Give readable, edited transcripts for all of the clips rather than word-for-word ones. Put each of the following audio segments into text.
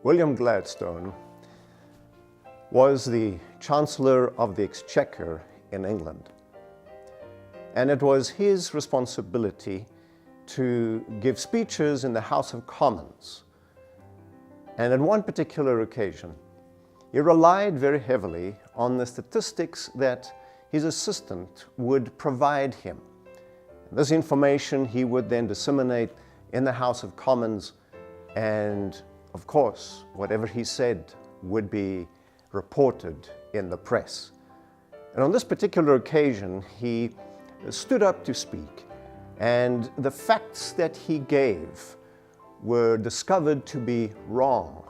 William Gladstone was the Chancellor of the Exchequer in England. And it was his responsibility to give speeches in the House of Commons. And on one particular occasion, he relied very heavily on the statistics that his assistant would provide him. This information he would then disseminate in the House of Commons, and of course, whatever he said would be reported in the press. And on this particular occasion, he stood up to speak, and the facts that he gave were discovered to be wrong,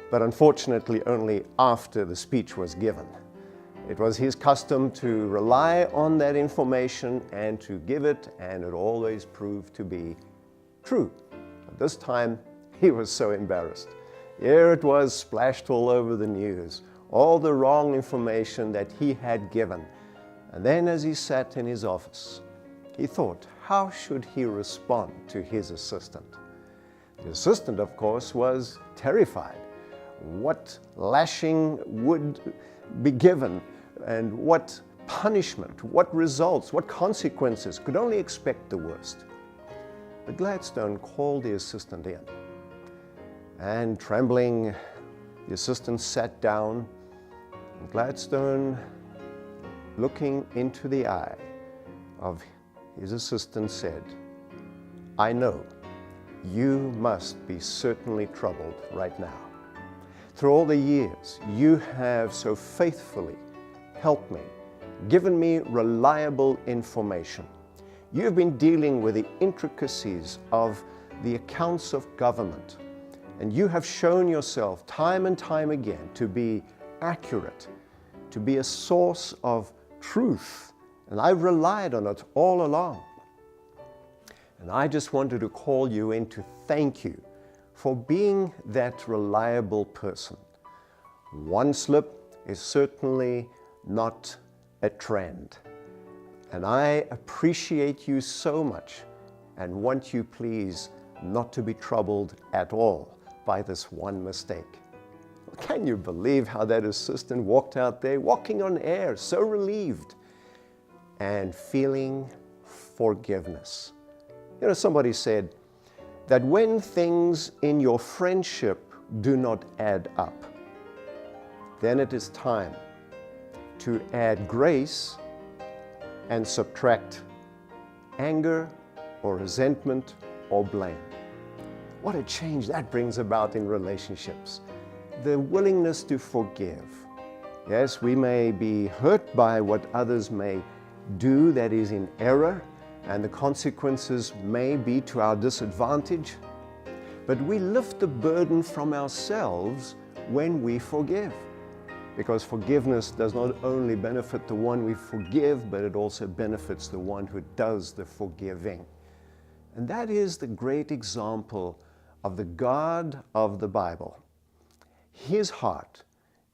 but unfortunately only after the speech was given. It was his custom to rely on that information and to give it, and it always proved to be true. But this time, he was so embarrassed. Here it was splashed all over the news, all the wrong information that he had given. And then as he sat in his office, he thought, how should he respond to his assistant? The assistant, of course, was terrified. What lashing would be given, and what punishment, what results, what consequences, could only expect the worst. But Gladstone called the assistant in, and trembling, the assistant sat down, and Gladstone, looking into the eye of his assistant, said, "I know you must be certainly troubled right now. Through all the years, you have so faithfully helped me, given me reliable information. You've been dealing with the intricacies of the accounts of government, and you have shown yourself time and time again to be accurate, to be a source of truth, and I've relied on it all along. And I just wanted to call you in to thank you for being that reliable person. One slip is certainly not a trend. And I appreciate you so much and want you, please, not to be troubled at all by this one mistake." Can you believe how that assistant walked out there, walking on air, so relieved and feeling forgiveness? You know, somebody said that when things in your friendship do not add up, then it is time to add grace and subtract anger or resentment or blame. What a change that brings about in relationships. The willingness to forgive. Yes, we may be hurt by what others may do that is in error, and the consequences may be to our disadvantage, but we lift the burden from ourselves when we forgive. Because forgiveness does not only benefit the one we forgive, but it also benefits the one who does the forgiving. And that is the great example of the God of the Bible. His heart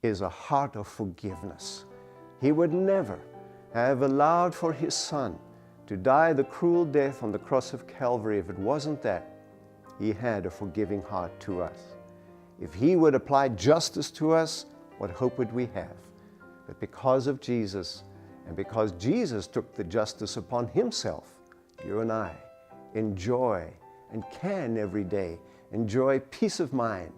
is a heart of forgiveness. He would never have allowed for His Son to die the cruel death on the cross of Calvary if it wasn't that He had a forgiving heart to us. If He would apply justice to us, what hope would we have? But because of Jesus, and because Jesus took the justice upon Himself, you and I enjoy and can every day enjoy peace of mind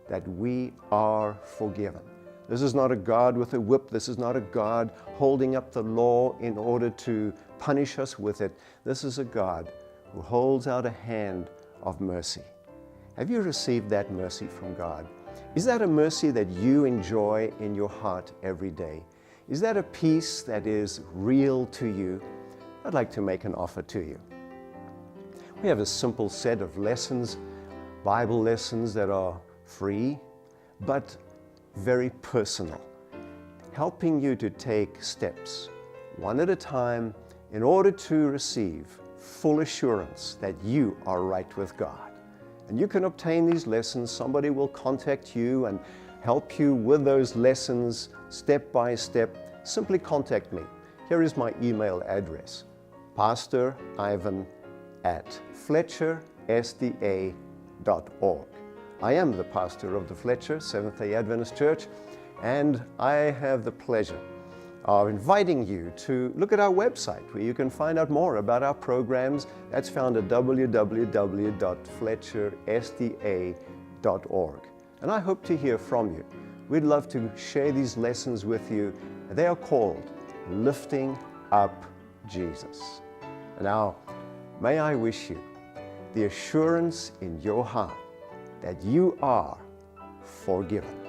that we are forgiven. This is not a God with a whip. This is not a God holding up the law in order to punish us with it. This is a God who holds out a hand of mercy. Have you received that mercy from God? Is that a mercy that you enjoy in your heart every day? Is that a peace that is real to you? I'd like to make an offer to you. We have a simple set of lessons, Bible lessons that are free, but very personal, helping you to take steps, one at a time, in order to receive full assurance that you are right with God. And you can obtain these lessons. Somebody will contact you and help you with those lessons step by step. Simply contact me. Here is my email address, PastorIvan@FletcherSDA.org. I am the pastor of the Fletcher Seventh-day Adventist Church, and I have the pleasure of inviting you to look at our website where you can find out more about our programs. That's found at www.fletchersda.org. And I hope to hear from you. We'd love to share these lessons with you. They are called Lifting Up Jesus. Now, may I wish you the assurance in your heart that you are forgiven.